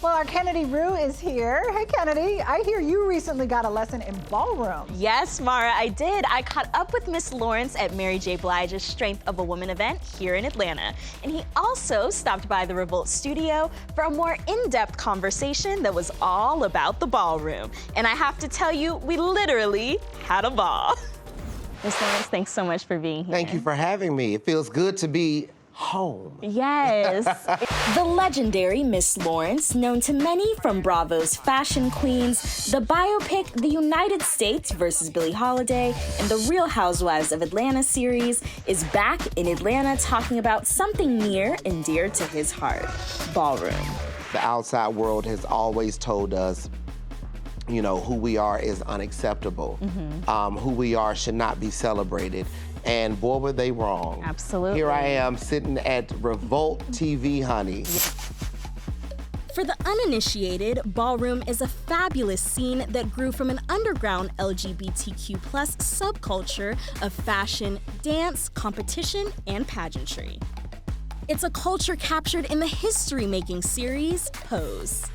Well, our Kennedy Rue is here. Hey, Kennedy, I hear you recently got a lesson in ballroom. Yes, Mara, I did. I caught up with Miss Lawrence at Mary J. Blige's Strength of a Woman event here in Atlanta. And he also stopped by the Revolt studio for a more in-depth conversation that was all about the ballroom. And I have to tell you, we literally had a ball. Miss Lawrence, thanks so much for being here. Thank you for having me. It feels good to be home. Yes. The legendary Miss Lawrence, known to many from Bravo's Fashion Queens, the biopic The United States vs. Billie Holiday, and the Real Housewives of Atlanta series, is back in Atlanta talking about something near and dear to his heart, ballroom. The outside world has always told us, you know, who we are is unacceptable. Who we are should not be celebrated. And boy, were they wrong. Absolutely. Here I am sitting at Revolt TV, honey. For the uninitiated, ballroom is a fabulous scene that grew from an underground LGBTQ+ subculture of fashion, dance, competition, and pageantry. It's a culture captured in the history-making series, Pose.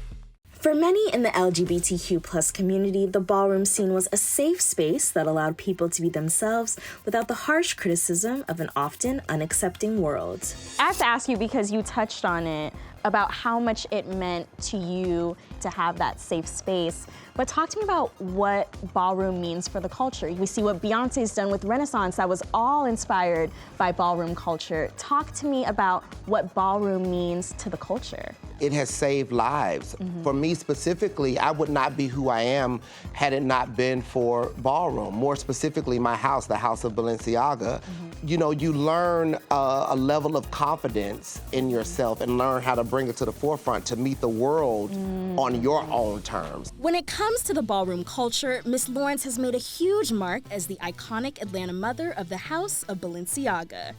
For many in the LGBTQ+ community, the ballroom scene was a safe space that allowed people to be themselves without the harsh criticism of an often unaccepting world. I have to ask you, because you touched on it, about how much it meant to you to have that safe space. But talk to me about what ballroom means for the culture. We see what Beyonce's done with Renaissance that was all inspired by ballroom culture. Talk to me about what ballroom means to the culture. It has saved lives. For me specifically, I would not be who I am had it not been for ballroom. More specifically, my house, the House of Balenciaga. You know, you learn a level of confidence in yourself and learn how to bring it to the forefront to meet the world on your own terms. When it comes to the ballroom culture, Miss Lawrence has made a huge mark as the iconic Atlanta mother of the House of Balenciaga.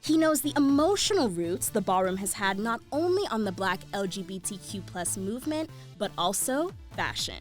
He knows the emotional roots the ballroom has had not only on the Black LGBTQ+ movement, but also fashion.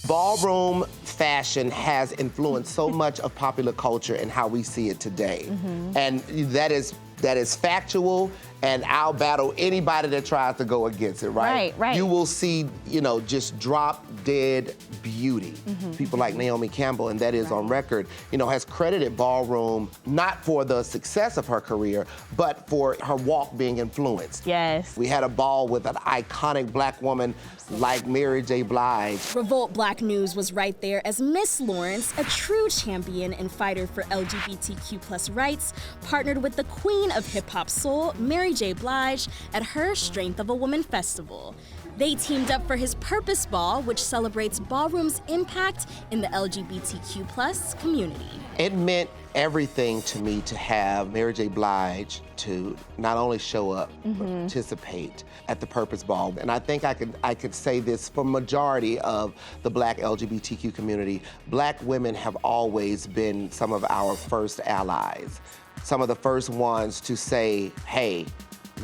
Ballroom fashion has influenced so much of popular culture and how we see it today. And that is factual, and I'll battle anybody that tries to go against it, right? Right. You will see, you know, just drop dead beauty. People like Naomi Campbell, and that is on record, you know, has credited ballroom not for the success of her career, but for her walk being influenced. Yes. We had a ball with an iconic Black woman like Mary J. Blige. Revolt Black News was right there as Miss Lawrence, a true champion and fighter for LGBTQ+ rights, partnered with the queen of hip-hop soul, Mary J. Blige, at her Strength of a Woman festival. They teamed up for his Purpose Ball, which celebrates ballroom's impact in the LGBTQ+ community. It meant everything to me to have Mary J. Blige to not only show up, but participate at the Purpose Ball. And I think I could say this for majority of the Black LGBTQ community. Black women have always been some of our first allies, some of the first ones to say, hey,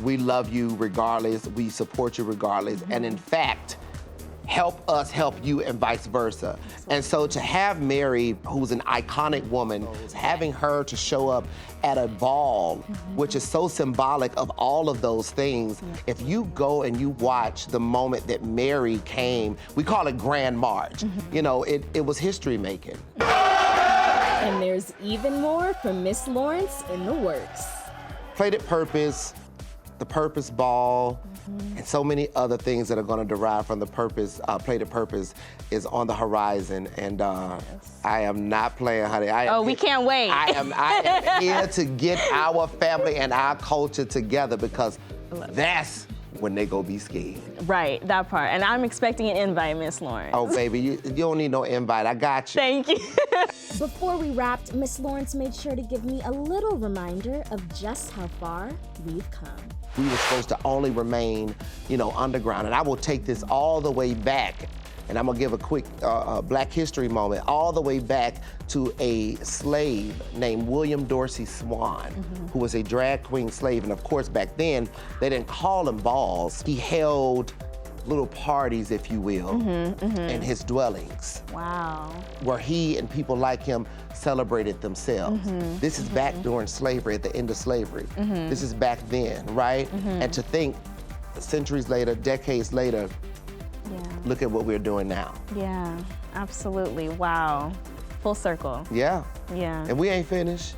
we love you regardless, we support you regardless, and in fact, help us help you and vice versa. And so to have Mary, who's an iconic woman, having her to show up at a ball, which is so symbolic of all of those things, if you go and you watch the moment that Mary came, we call it Grand March, you know, it was history making. And there's even more from Miss Lawrence in the works. Played at Purpose, the Purpose Ball, and so many other things that are going to derive from the Purpose, Play to Purpose is on the horizon, and I am not playing, honey. We can't wait. I am here to get our family and our culture together, because that's when they go be scared. Right, that part. And I'm expecting an invite, Miss Lawrence. Oh, baby, you don't need no invite. I got you. Thank you. Before we wrapped, Miss Lawrence made sure to give me a little reminder of just how far we've come. We were supposed to only remain, you know, underground. And I will take this all the way back, and I'm gonna give a quick Black history moment, all the way back to a slave named William Dorsey Swan, who was a drag queen slave. And of course, back then, they didn't call him balls. He held little parties, if you will, in his dwellings. Wow. Where he and people like him celebrated themselves. This is back during slavery, at the end of slavery. This is back then, right? And to think centuries later, decades later, look at what we're doing now. Yeah, absolutely. Wow. Full circle. Yeah. Yeah. And we ain't finished.